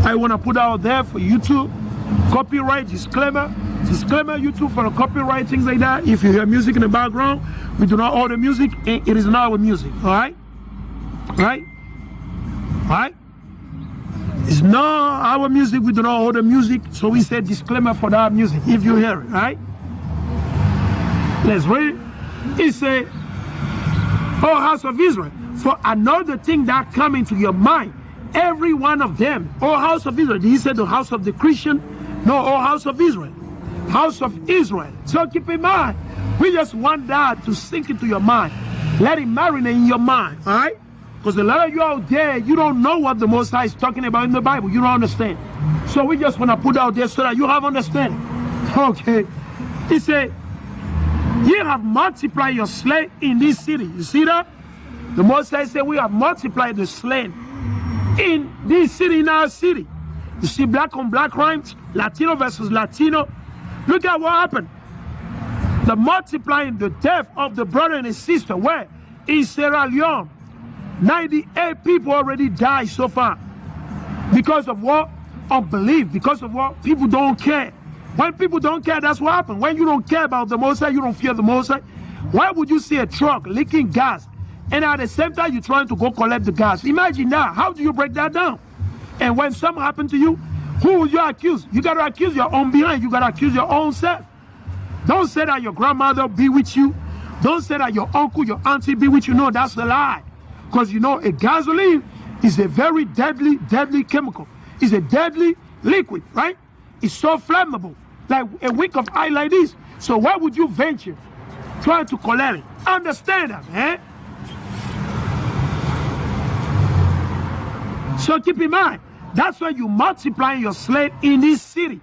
I want to put out there for YouTube. Copyright, disclaimer, YouTube for the copyright, things like that. If you hear music in the background, we do not order music, and it is not our music, all right? Right? It's not our music, we do not order music, so we say disclaimer for that music, if you hear it, right? Let's read it. It says, "O house of Israel, for another thing that come into your mind, every one of them, O house of Israel." Did he say the house of the Christian? No, O house of Israel. House of Israel. So keep in mind, we just want that to sink into your mind. Let it marinate in your mind, all right? Because a lot of you out there, you don't know what the Most High is talking about in the Bible. You don't understand. So we just want to put out there so that you have understanding. Okay. He said, "Ye have multiplied your slain in this city." You see that? The Most High said, we have multiplied the slain in this city, in our city. You see black on black crimes, Latino versus Latino. Look at what happened. The multiplying the death of the brother and his sister. Where? In Sierra Leone. 98 people already died so far. Because of what? Unbelief. Because of what? People don't care. When people don't care, that's what happens. When you don't care about the Most High, you don't fear the Most High. Why would you see a truck leaking gas, and at the same time you're trying to go collect the gas? Imagine that. How do you break that down? And when something happened to you, who will you accuse? You got to accuse your own behind. You got to accuse your own self. Don't say that your grandmother be with you. Don't say that your uncle, your auntie be with you. No, that's a lie. Because you know, a gasoline is a very deadly chemical. It's a deadly liquid, right? It's so flammable, like a wick of eye like this. So why would you venture trying to collect it? Understand that, man. So keep in mind, that's why you multiply your slave in this city.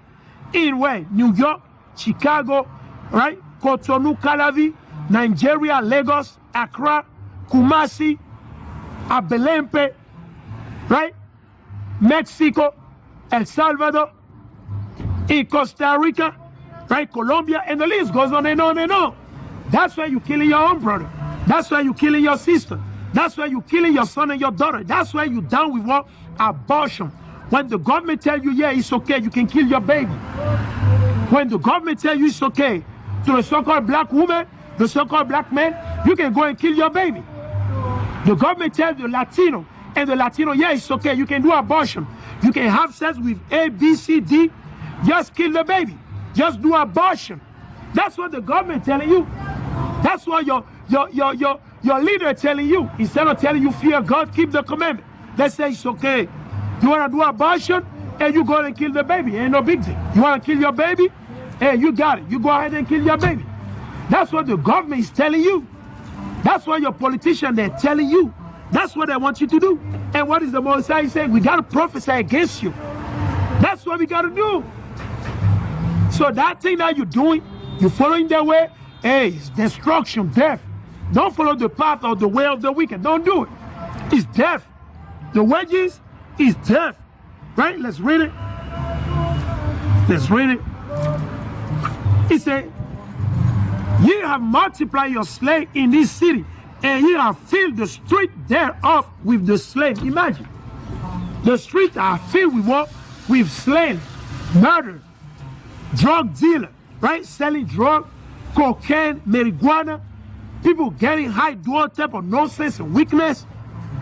In where? New York, Chicago, right? Cotonou, Calavi, Nigeria, Lagos, Accra, Kumasi, Abelempe, right? Mexico, El Salvador, in Costa Rica, right? Colombia, and the list goes on and on and on. That's why you're killing your own brother. That's why you're killing your sister. That's why you're killing your son and your daughter. That's why you're down with what? Abortion. When the government tell you, yeah, it's okay, you can kill your baby. When the government tell you it's okay, to the so-called black woman, the so-called black man, you can go and kill your baby. The government tells the Latino, and the Latino, yeah, it's okay, you can do abortion. You can have sex with A, B, C, D. Just kill the baby. Just do abortion. That's what the government telling you. That's what your leader telling you. Instead of telling you fear God, keep the commandment. They say it's okay. You want to do abortion, and you go and kill the baby. Ain't no big deal. You want to kill your baby? Hey, you got it. You go ahead and kill your baby. That's what the government is telling you. That's what your politicians, they're telling you. That's what they want you to do. And what is the Most High saying? We got to prophesy against you. That's what we got to do. So that thing that you're doing, you're following their way, hey, it's destruction, death. Don't follow the path or the way of the wicked. Don't do it. It's death. The wages is death. Right? Let's read it. Let's read it. It said, "Ye have multiplied your slain in this city, and ye have filled the street thereof with the slain." Imagine. The streets are filled with what? With slain, murder, drug dealer, right? Selling drug, cocaine, marijuana, people getting high, do all type of nonsense and weakness.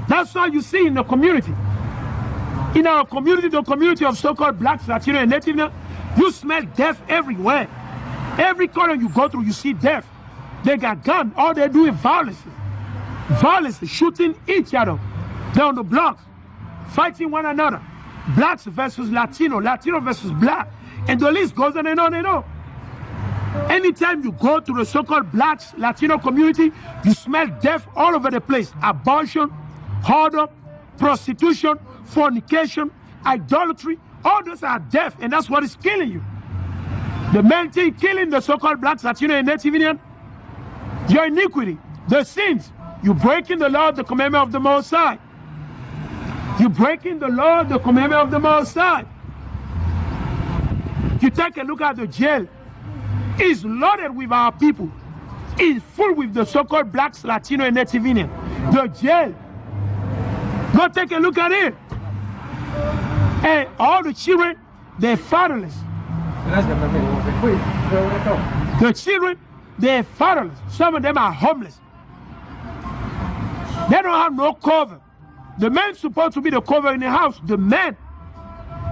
That's what you see in the community. In our community, the community of so-called blacks, Latino, and Native, you smell death everywhere. Every corner you go through, you see death. They got guns. All they do is violence. Violence, shooting each other. They're on the blocks, fighting one another. Blacks versus Latino, Latino versus black. And the list goes on and on and on. Anytime you go to the so-called blacks, Latino community, you smell death all over the place. Abortion, whoredom, prostitution, fornication, idolatry, all those are death, and that's what is killing you. The main thing killing the so-called blacks, Latino, and Native Indian, your iniquity, the sins. You're breaking the law, the commandment of the Most High. You're breaking the law, the commandment of the Most High. You take a look at the jail. It's loaded with our people. It's full with the so-called blacks, Latino, and Native Indian. The jail. Go take a look at it. And all all the children, they're fatherless. The children, they're fatherless. Some of them are homeless. They don't have no cover. The man's supposed to be the cover in the house. The man.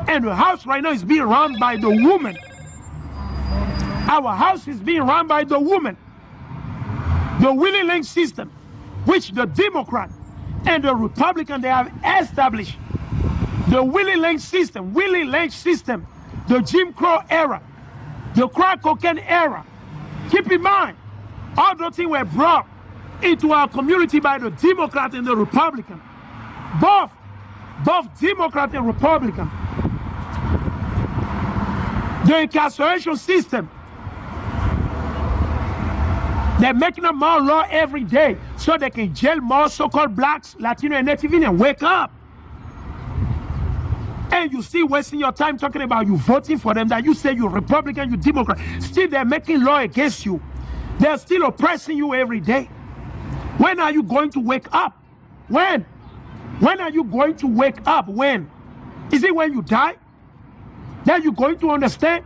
And the house right now is being run by the woman. Our house is being run by the woman. The Willie Lynch system, which the Democrat and the Republican, they have established. The Willie Lynch system, the Jim Crow era, the crack cocaine era. Keep in mind, all those things were brought into our community by the Democrat and the Republican. Both Democrat and Republican. The incarceration system, they're making up more law every day so they can jail more so-called blacks, Latino, and Native Indian. Wake up. And you still wasting your time talking about you voting for them, that you say you're Republican, you're Democrat. Still, they're making law against you. They're still oppressing you every day. When are you going to wake up? When? When are you going to wake up? When? Is it when you die? Then you're going to understand?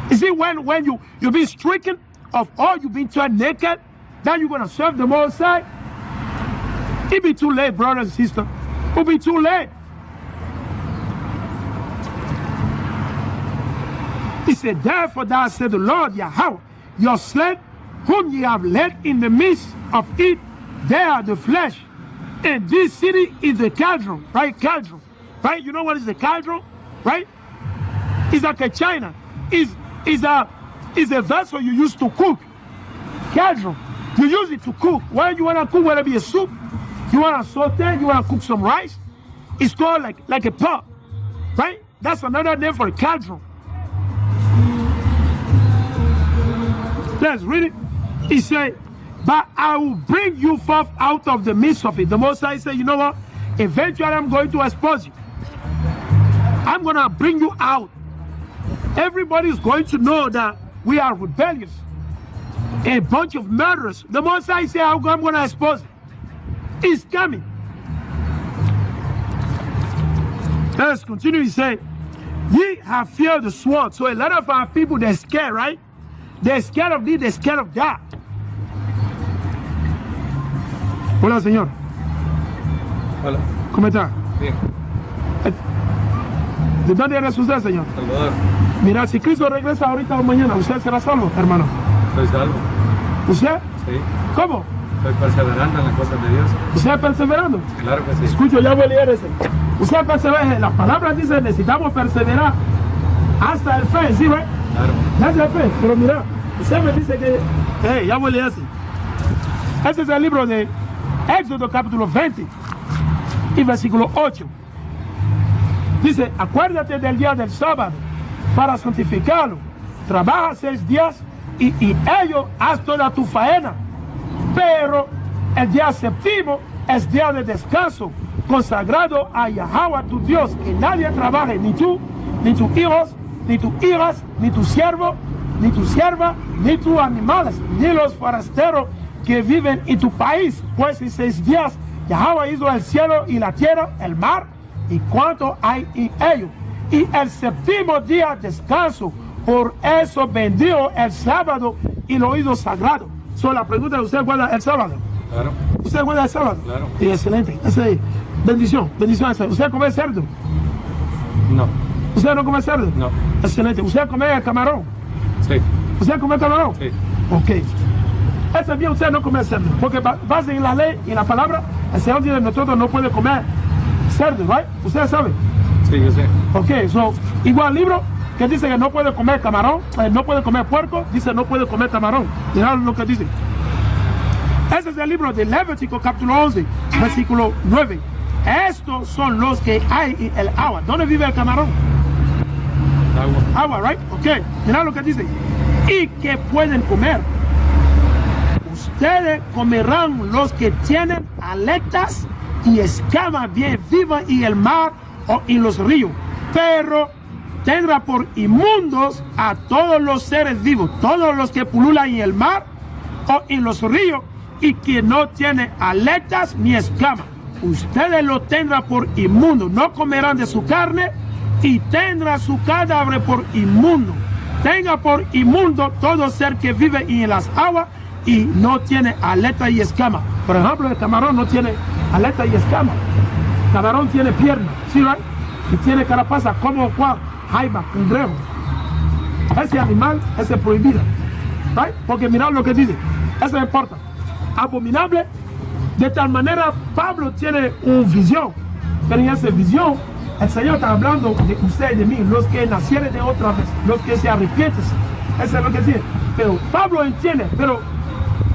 Is it when you've been stricken of all, you've been turned naked, then you're going to serve the Most High? It'll be too late, brothers and sisters. It'll be too late. He said, therefore thou said the Lord Yahweh, your slave, whom ye have led in the midst of it, they are the flesh. And this city is the cauldron, right? Cauldron, right? You know what is the cauldron, right? It's like a china. It's a vessel you use to cook. Cauldron. You use it to cook. When you want to cook, whether it be a soup, you want to saute, you want to cook some rice, it's called like a pot, right? That's another name for a cauldron. Let's read it. He said, but I will bring you forth out of the midst of it. The Most High said, you know what? Eventually I'm going to expose you. I'm going to bring you out. Everybody's going to know that we are rebellious. A bunch of murderers. The Most High said, I'm going to expose it. It's coming. Let's continue. He said, ye have feared the sword. So a lot of our people, they're scared, right? They're scared of this, they're scared of that. Hola, señor. Hola. ¿Cómo está? Bien. ¿De dónde eres usted, señor? Salvador. Mira, si Cristo regresa ahorita o mañana, ¿usted será salvo, hermano? Soy salvo. ¿Usted? Sí. ¿Cómo? Estoy perseverando en las cosas de Dios. ¿Usted perseverando? Claro que sí. Escucho, ya voy a leer ese. Usted persevera. La palabra dice, necesitamos perseverar hasta el fe, ¿sí, right? Claro. Hasta el fe. Pero mira, usted me dice que... ya voy a leer ese. Este es el libro de Éxodo capítulo 20 y versículo 8. Dice, acuérdate del día del sábado para santificarlo. Trabaja 6 días y ello haz toda tu faena. Pero el día séptimo es día de descanso, consagrado a Yahweh tu Dios, que nadie trabaje, ni tú, ni tus hijos, ni tus hijas, ni tu siervo, ni tu sierva, ni tus animales, ni los forasteros que viven en tu país. Pues en 6 días Yahweh hizo el cielo y la tierra, el mar, y cuanto hay en ellos. Y el séptimo día descanso, por eso bendijo el sábado y lo hizo sagrado. La pregunta es, ¿usted guarda el sábado? Claro. ¿Usted guarda el sábado? Claro. Y excelente. Bendición. ¿Usted come cerdo? No. ¿Usted no come cerdo? No. Excelente. ¿Usted come camarón? Sí. ¿Usted come camarón? Sí. Ok. Ese día usted no come cerdo, porque base en la ley y en la palabra, el Señor dice que nosotros no puede comer cerdo, ¿right? ¿Usted sabe? Sí, yo sé. Ok, igual el libro que dice que no puede comer camarón, no puede comer puerco, dice no puede comer camarón. Mirá lo que dice. Ese es el libro de Levítico capítulo 11, versículo 9. Estos son los que hay en el agua. ¿Dónde vive el camarón? Agua, right? Ok, mirá lo que dice. Y que pueden comer. Ustedes comerán los que tienen aletas y escamas bien vivas en el mar o en los ríos. Pero tendrá por inmundos a todos los seres vivos, todos los que pululan en el mar o en los ríos y que no tienen aletas ni escamas. ustedes lo tendrán por inmundo. No comerán de su carne y tendrá su cadáver por inmundo. Tenga por inmundo todo ser que vive en las aguas y no tiene aleta y escama. Por ejemplo, el camarón no tiene aleta y escama. El camarón tiene pierna, ¿sí, right? Y tiene carapaza, como cual, jaiba, cangrejo. Ese animal es prohibido, right? Porque mirad lo que dice, eso importa. Abominable, de tal manera Pablo tiene una visión, pero en esa visión el Señor está hablando de usted y de mí, los que nacieron de otra vez, los que se arrepienten. Eso es lo que dice. Pero Pablo entiende, pero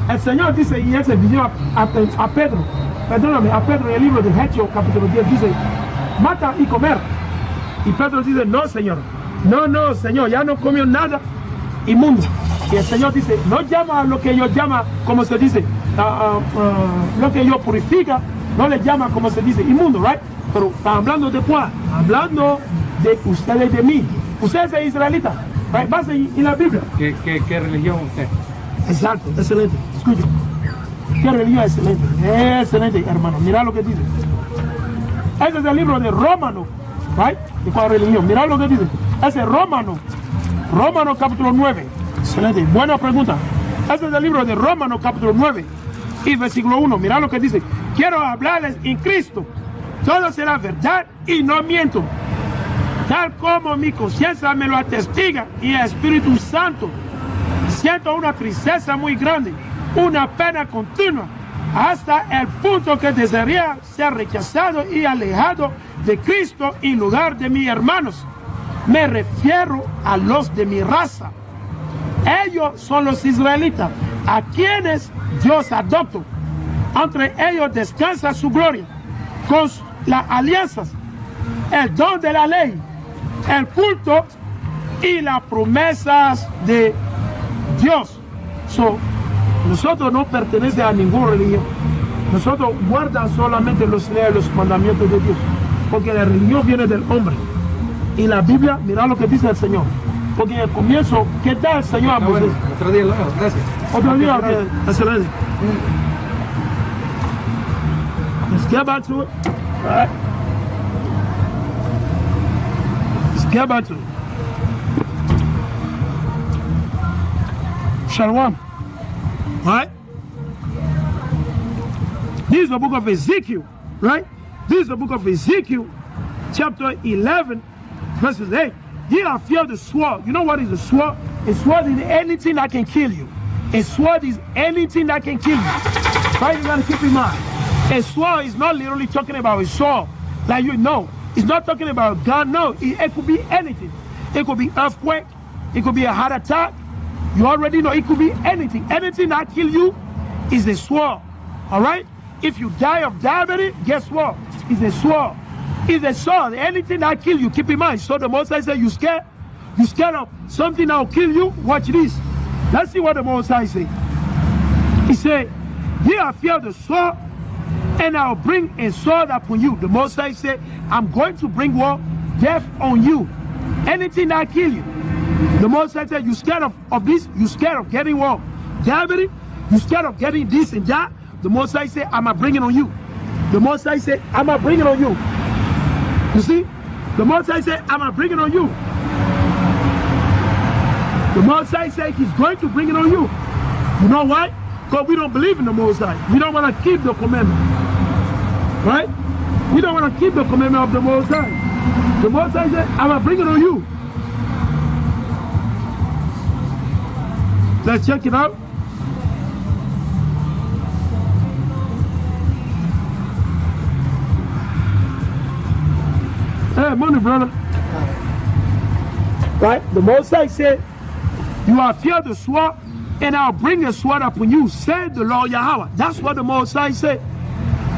el Señor dice en esa visión a Pedro, perdóname, a Pedro en el libro de Hechos, capítulo 10, dice, mata y comer. Y Pedro dice, no, Señor, no, Señor, ya no comió nada inmundo. Y el Señor dice, no llama a lo que yo llama, como se dice, lo que yo purifica, no le llama, como se dice, inmundo, right? Pero está hablando de cuál? Hablando de ustedes y de mí. Ustedes son israelitas, right? Base en la Biblia. ¿Qué religión usted? Exacto, excelente. Escucha. Qué religión excelente. Excelente, hermano. Mira lo que dice. Ese es el libro de Rómano, right? ¿Y cuál religión? Mira lo que dice. Ese es Rómano capítulo 9. Excelente. Buena pregunta. Ese es el libro de Rómano capítulo 9 y versículo 1. Mira lo que dice. Quiero hablarles en Cristo. Todo será verdad y no miento. Tal como mi conciencia me lo atestiga y el Espíritu Santo. Siento una tristeza muy grande, una pena continua, hasta el punto que desearía ser rechazado y alejado de Cristo en lugar de mis hermanos. Me refiero a los de mi raza. Ellos son los israelitas, a quienes Dios adoptó. Entre ellos descansa su gloria, con las alianzas, el don de la ley, el culto y las promesas de Dios. Nosotros no pertenecemos a ninguna religión. Nosotros guardamos solamente los leyes y los mandamientos de Dios, porque la religión viene del hombre. Y la Biblia, mira lo que dice el Señor. Porque en el comienzo, ¿qué tal el Señor a Moisés? Otro día lo veo, gracias. Otro día, excelente. Let's get back to it. All right. Let's get back to it. Shalom. All right. This is the book of Ezekiel, right? This is the book of Ezekiel, chapter 11, verses 8. Ye are fear of the sword. You know what is a sword? A sword is anything that can kill you. A sword is anything that can kill you. Right? You gotta keep in mind. A sword is not literally talking about a sword. Like you know. It's not talking about a gun. No. It could be anything. It could be earthquake. It could be a heart attack. You already know it could be anything. Anything that kill you is a sword. Alright? If you die of diabetes, guess what? It's a sword. It's a sword. Anything that kill you, keep in mind. So the Most High said, you scared? You scared of something that will kill you? Watch this. Let's see what the Most High said. He said, ye are fear of the sword, and I'll bring a sword upon you. The Most High said, I'm going to bring what? Death on you. Anything that kill you. The Most High said, you scared of this? You scared of getting what? Diabetes? You scared of getting this and that? The Most High said, I'm going to bring it on you. The Most High said, I'm going to bring it on you. You see? The Most High said, I'm going to bring it on you. The Most High said he's going to bring it on you. You know why? Because we don't believe in the Most High. We don't want to keep the commandment. Right? We don't want to keep the commandment of the Most High. The Most High said, I'm going to bring it on you. Let's check it out. Hey, money, brother. Right? The Most High said, you are fear of the sword, and I'll bring a sword upon you, said the Lord Yahweh. That's what the Most High said.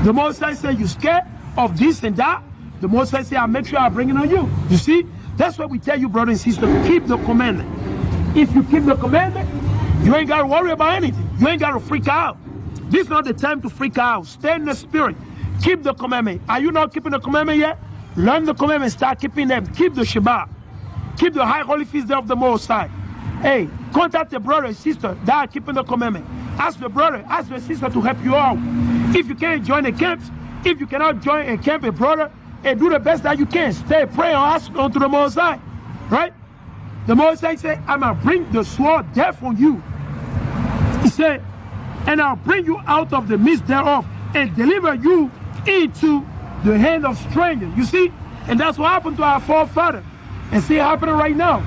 The Most High said, you scared of this and that? The Most High said, I'll make sure I bring it on you. You see? That's what we tell you, brother and sister, keep the commandment. If you keep the commandment, you ain't got to worry about anything. You ain't got to freak out. This is not the time to freak out. Stay in the spirit. Keep the commandment. Are you not keeping the commandment yet? Learn the commandment. Start keeping them. Keep the Shabbat. Keep the high holy feast day of the Most High. Hey, contact the brother and sister that are keeping the commandment. Ask the brother, ask the sister to help you out. If you can't join the camps, If you cannot join a camp, a brother, and do the best that you can. Stay, pray, or ask unto the Most High. Right? The Most High said, I'm going to bring the sword death on you. He said, and I'll bring you out of the midst thereof and deliver you into the hand of strangers. You see? And that's what happened to our forefathers. And see it happening right now.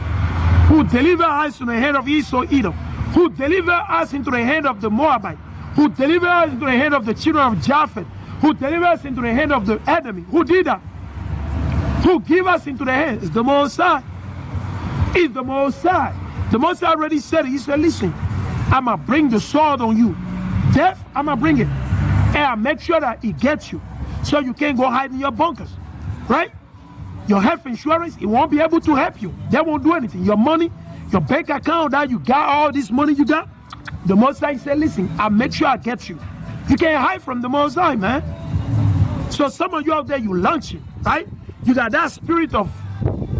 Who deliver us to the hand of Esau, Edom. Who deliver us into the hand of the Moabite. Who deliver us into the hand of the children of Japheth. Who deliver us into the hand of the enemy. Who did that? Who give us into the hand? It's the Most High. It's the Most High. The Most High already said it. He said, listen, I'm going to bring the sword on you. Death, I'm going to bring it. And I'll make sure that it gets you. So you can't go hide in your bunkers. Right? Your health insurance, it won't be able to help you. They won't do anything. Your money, your bank account, that you got all this money you got. The Most High said, listen, I'll make sure I get you. You can't hide from the Most High, man. So some of you out there, you launching, right? You got that spirit of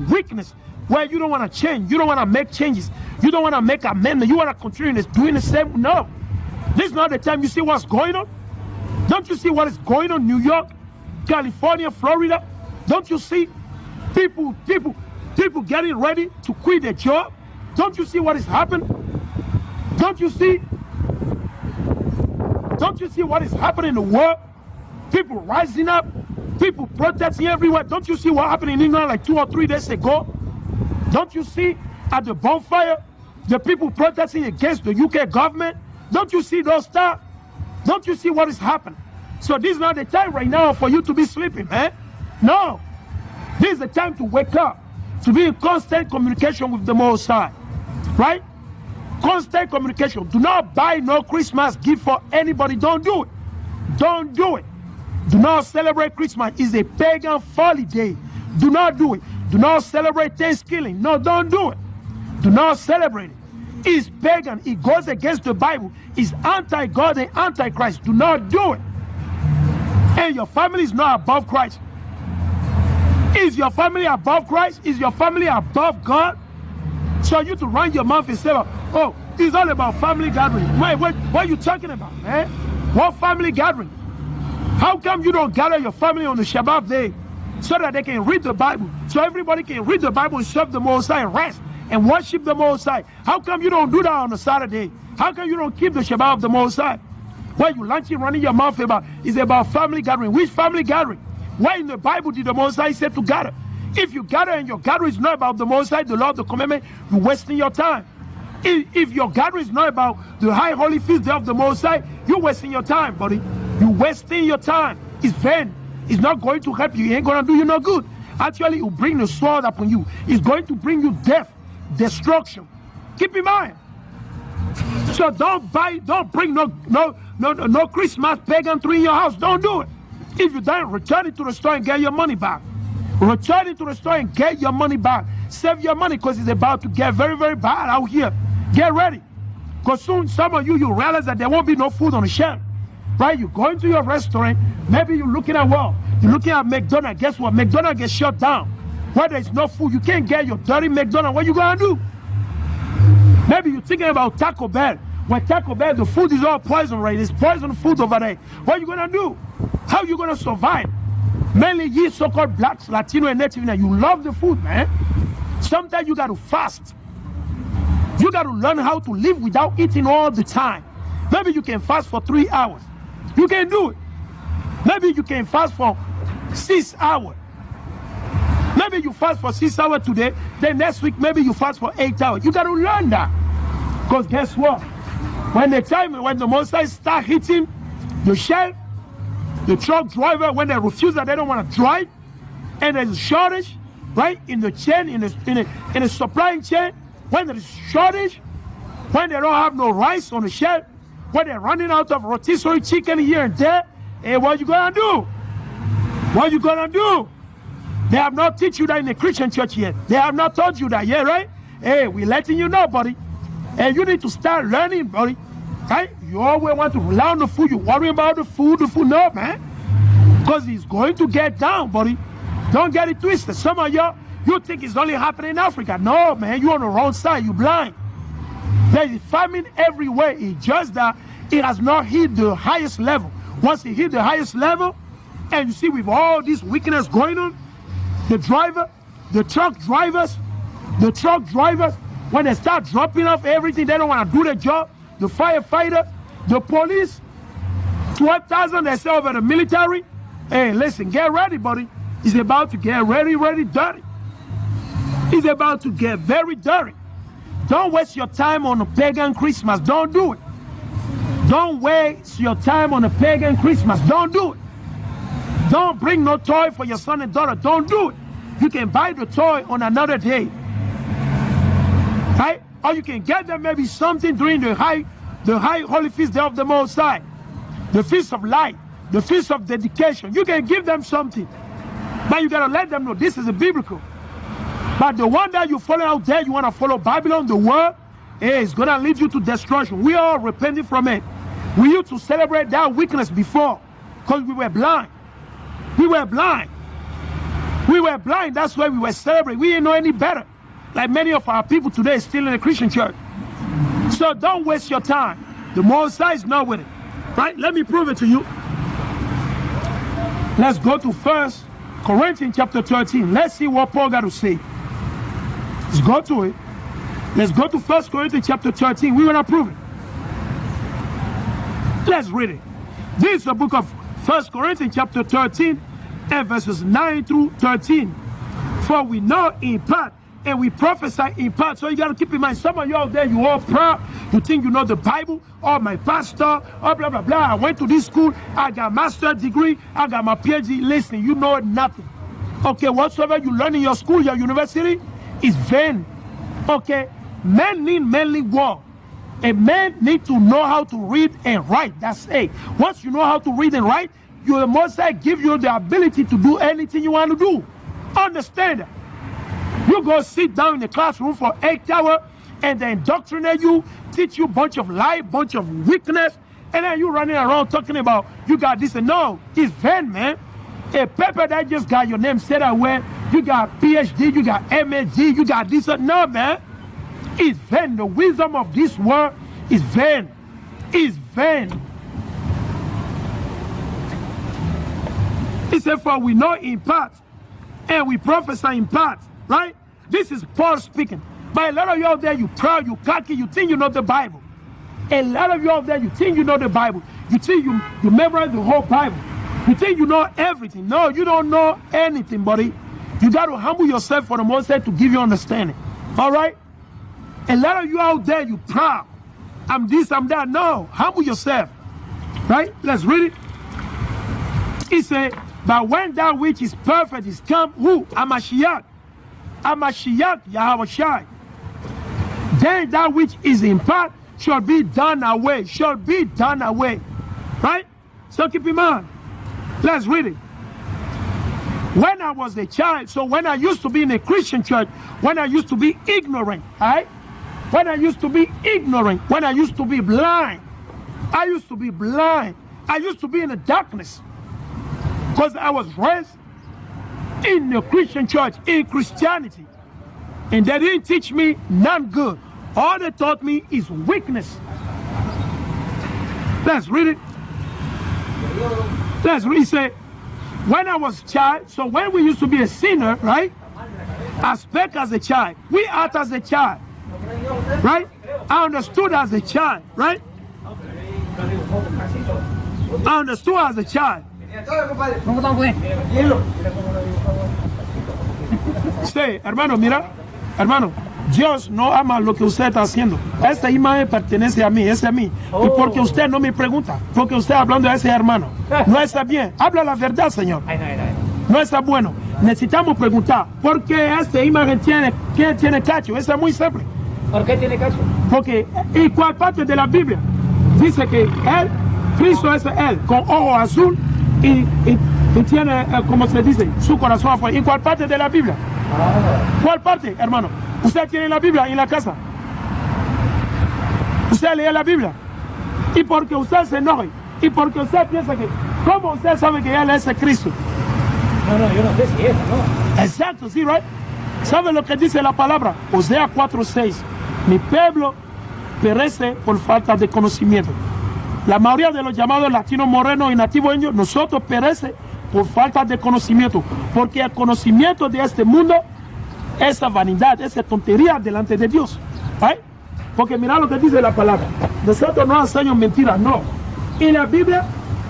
weakness where you don't want to change. You don't want to make changes. You don't want to make amendments. You want to continue doing the same. No. This is not the time. You see what's going on? Don't you see what is going on in New York, California, Florida? Don't you see people getting ready to quit their job? Don't you see what is happening? Don't you see what is happening in the world? People rising up, people protesting everywhere. Don't you see what happened in England like 2 or 3 days ago? Don't you see at the bonfire, the people protesting against the UK government? Don't you see those stuff? Don't you see what is happening? So this is not the time right now for you to be sleeping, man. No. This is the time to wake up, to be in constant communication with the Most High. Right? Constant communication. Do not buy no Christmas gift for anybody. Don't do it. Don't do it. Do not celebrate Christmas. It's a pagan holiday. Do not do it. Do not celebrate Thanksgiving. No, don't do it. Do not celebrate it. It's pagan. It goes against the Bible. It's anti-God and anti-Christ. Do not do it. And your family is not above Christ. Is your family above Christ? Is your family above God? So you to run your mouth and say, oh, it's all about family gathering. Wait, what are you talking about, man? What family gathering? How come you don't gather your family on the Shabbat day so that they can read the Bible? So everybody can read the Bible and serve the Most High and rest and worship the Most High. How come you don't do that on a Saturday? How come you don't keep the Shabbat of the Most High? What you launching, running your mouth about is about family gathering. Which family gathering? Why in the Bible did the Most High say to gather? If you gather and your gathering is not about the Most High, the law, the commandment, you're wasting your time. If your gathering is not about the high holy feast day of the Most High, you're wasting your time, buddy. You're wasting your time. It's vain. It's not going to help you. It ain't going to do you no good. Actually, it will bring the sword upon you. It's going to bring you death, destruction. Keep in mind. So don't bring no Christmas pagan tree in your house. Don't do it. If you don't, return it to the store and get your money back. Return it to the store and get your money back. Save your money because it's about to get very, very bad out here. Get ready. Because soon some of you realize that there won't be no food on the shelf. Right? You go into your restaurant, maybe you're looking at you're looking at McDonald's. Guess what? McDonald's gets shut down. Where there's no food, you can't get your dirty McDonald's. What you gonna do? Maybe you're thinking about Taco Bell. When Taco Bell, the food is all poison, right? It's poison food over there. What are you gonna do? How are you gonna survive? Mainly ye so-called blacks, Latino, and Native, you love the food, man. Sometimes you gotta fast. You gotta learn how to live without eating all the time. Maybe you can fast for 3 hours. You can do it. Maybe you can fast for 6 hours. Maybe you fast for 6 hours today, then next week maybe you fast for 8 hours. You gotta learn that. Because guess what? When the Most High start hitting the shelf, the truck driver, when they refuse that they don't want to drive, and there's a shortage, right, in the chain, in the supplying chain, when there's shortage, when they don't have no rice on the shelf, when they're running out of rotisserie chicken here and there, hey, what you gonna do? What you gonna do? They have not teach you that in the Christian church yet. They have not taught you that yet, right? Hey, we're letting you know, buddy. And you need to start learning, buddy. Right? You always want to rely on the food. You worry about the food. No, man. Because it's going to get down, buddy. Don't get it twisted. Some of you think it's only happening in Africa. No, man. You're on the wrong side. You're blind. There is famine everywhere. It's just that it has not hit the highest level. Once it hit the highest level, And you see, with all this wickedness going on, the truck drivers, when they start dropping off everything, they don't want to do the job. The firefighter, the police, 12,000 they say over the military. Hey, listen, get ready, buddy. It's about to get very, very dirty. It's about to get very dirty. Don't waste your time on a pagan Christmas. Don't do it. Don't waste your time on a pagan Christmas. Don't do it. Don't bring no toy for your son and daughter. Don't do it. You can buy the toy on another day. Right? Or you can get them maybe something during the high holy feast day of the Most High. The feast of light. The feast of dedication. You can give them something. But you gotta let them know this is a biblical. But the one that you follow out there, you want to follow Babylon, the world, it's going to lead you to destruction. We are repenting from it. We used to celebrate that weakness before because we were blind. We were blind. We were blind. That's why we were celebrating. We didn't know any better. Like many of our people today still in the Christian church. So don't waste your time. The Most High is not with it. Right? Let me prove it to you. Let's go to 1 Corinthians chapter 13. Let's see what Paul got to say. Let's go to it. Let's go to 1 Corinthians chapter 13. We're going to prove it. Let's read it. This is the book of 1 Corinthians chapter 13 and verses 9 through 13. For we know in part and we prophesy in part. So you got to keep in mind, some of you out there, you all proud. You think you know the Bible. Oh, my pastor. Oh, blah, blah, blah. I went to this school. I got a master's degree. I got my PhD. Listen, you know nothing. Okay, whatsoever you learn in your school, your university, is vain. Okay, men need manly war. A man need to know how to read and write. That's it. Once you know how to read and write, you the Most High give you the ability to do anything you want to do. Understand that? You go sit down in the classroom for 8 hours and they indoctrinate you, teach you a bunch of lie, bunch of weakness, and then you running around talking about you got this and no. It's vain, man. A paper that just got your name set away, you got PhD, you got MSD, you got this. No, man. It's vain. The wisdom of this world is vain. It's vain. He said, for we know in part, and we prophesy in part. Right? This is Paul speaking. But a lot of you out there, you proud, you cocky, you think you know the Bible. A lot of you out there, you think you know the Bible. You think you memorize the whole Bible. You think you know everything. No, you don't know anything, buddy. You got to humble yourself for the Most High to give you understanding. All right? A lot of you out there, you proud. I'm this, I'm that. No, humble yourself. Right? Let's read it. He said, but when that which is perfect is come, who? Amashiach. Amashiach, Yahawashi. Then that which is in part shall be done away. Shall be done away. Right? So keep in mind. Let's read it. When I was a child, so when I used to be in a Christian church, when I used to be ignorant, right? When I used to be ignorant, when I used to be blind, I used to be blind. I used to be in the darkness because I was raised in the Christian church, in Christianity. And they didn't teach me none good. All they taught me is weakness. Let's read it. Let's read it. Say, when I was a child, so when we used to be a sinner, right? I spoke as a child. We act as a child. Right? I understood as a child, right? I understood as a child. Say, hermano, mira, hermano, Dios no ama lo que usted está haciendo. Esta imagen pertenece a mí, es a mí. Y porque usted no me pregunta, porque usted hablando a ese hermano, no está bien. Habla la verdad, Señor. No está bueno. Necesitamos preguntar, ¿por qué esta imagen tiene cacho? Eso es muy simple. ¿Por qué tiene cacho? Porque, ¿y cuál parte de la Biblia? Dice que él, Cristo es él, con ojo azul y tiene, como se dice, su corazón afuera. ¿Y cuál parte de la Biblia? ¿Cuál parte, hermano? ¿Usted tiene la Biblia en la casa? ¿Usted lee la Biblia? Y porque usted se enoje, y porque usted piensa que, ¿cómo usted sabe que él es Cristo? No, yo no sé si es, ¿no? Exacto, sí, right? ¿Sabe lo que dice la palabra? Osea 4:6. Mi pueblo perece por falta de conocimiento. La mayoría de los llamados latinos morenos y nativos indios, nosotros perece por falta de conocimiento. Porque el conocimiento de este mundo, esa vanidad, esa tontería delante de Dios. ¿Right? Porque mira lo que dice la palabra. Nosotros no hacemos mentiras, no. En la Biblia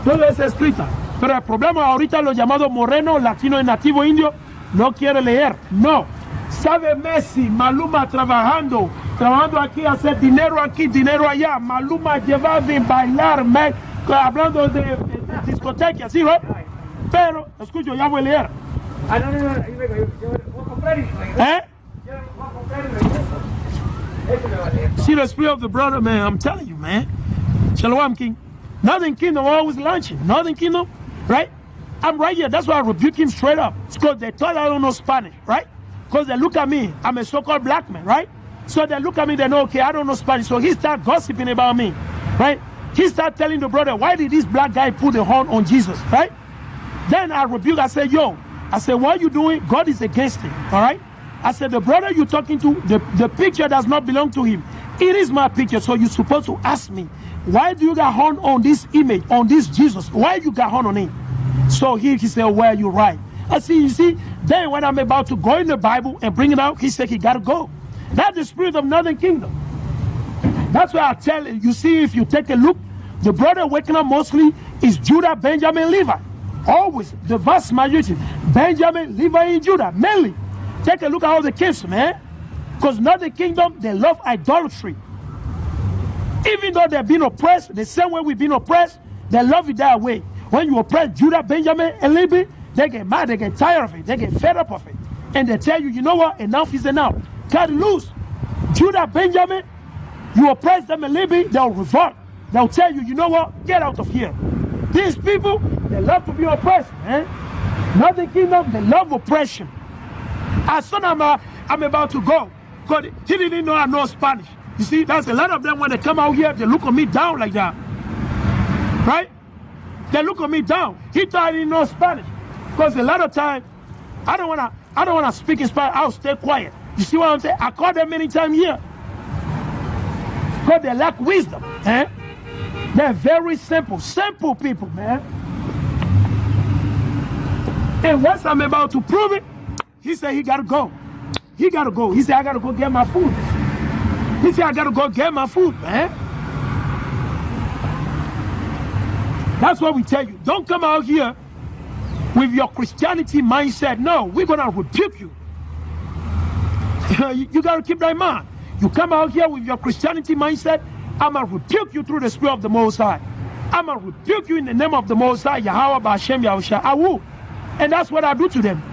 todo es escrito. Pero el problema ahorita los llamados morenos, latinos y nativos indios no quieren leer. No. Sabe Messi, Maluma trabajando aquí, hacer dinero aquí, dinero allá. Maluma llevaba a bailar, hablando de discotecas, ¿sí, right? Pero, escucho, ya voy a leer. Ah, no, ahí vengo, yo voy a comprar y regreso. ¿Eh? Yo voy a comprar y regreso. Eso me va a leer. See the spirit of the brother, man. I'm telling you, man. Shalom, King. Northern Kingdom always launching. Northern Kingdom, right? I'm right here. That's why I rebuke him straight up. It's because they thought I don't know Spanish, right? Because they look at me. I'm a so-called black man, right? So they look at me, they know, okay, I don't know Spanish. So he start gossiping about me, right? He start telling the brother, why did this black guy put the horn on Jesus, right? Then I rebuke, I said, yo, I said, what are you doing? God is against him, all right? I said, the brother you're talking to, the picture does not belong to him. It is my picture, so you're supposed to ask me, why do you got horn on this image, on this Jesus? Why you got horn on him? So he said, well, you're right. I see, you see, then when I'm about to go in the Bible and bring it out, he said he got to go. That's the spirit of Northern Kingdom. That's why I tell you, see, if you take a look, the brother waking up mostly is Judah, Benjamin, Levi. Always, the vast majority, Benjamin, Levi, and Judah, mainly. Take a look at all the kids, man. Because Northern Kingdom, they love idolatry. Even though they've been oppressed, the same way we've been oppressed, they love it that way. When you oppress Judah, Benjamin, and Levi, they get mad, they get tired of it, they get fed up of it. And they tell you, you know what, enough is enough. Cut loose. Judah, Benjamin, you oppress them and Levi, they'll revolt. They'll tell you, you know what, get out of here. These people, they love to be oppressed, man. Northern Kingdom, they love oppression. As soon as I'm about to go, because he didn't know I know Spanish. You see, that's a lot of them when they come out here, they look at me down like that. Right? They look at me down. He thought I didn't know Spanish. Because a lot of times, I don't wanna speak in Spanish, I'll stay quiet. You see what I'm saying? I call them many times here. Because they lack wisdom. Eh? They're very simple people, man. And once I'm about to prove it, he said he gotta go. He gotta go. He said, I gotta go get my food. He said, I gotta go get my food, man. That's what we tell you. Don't come out here with your Christianity mindset. No, we're gonna rebuke you. You gotta keep that in mind. You come out here with your Christianity mindset, I'm gonna rebuke you through the spirit of the Most High. I'm gonna rebuke you in the name of the Most High, Yahweh, Ba'ashem, Yahushua. I will. And that's what I do to them.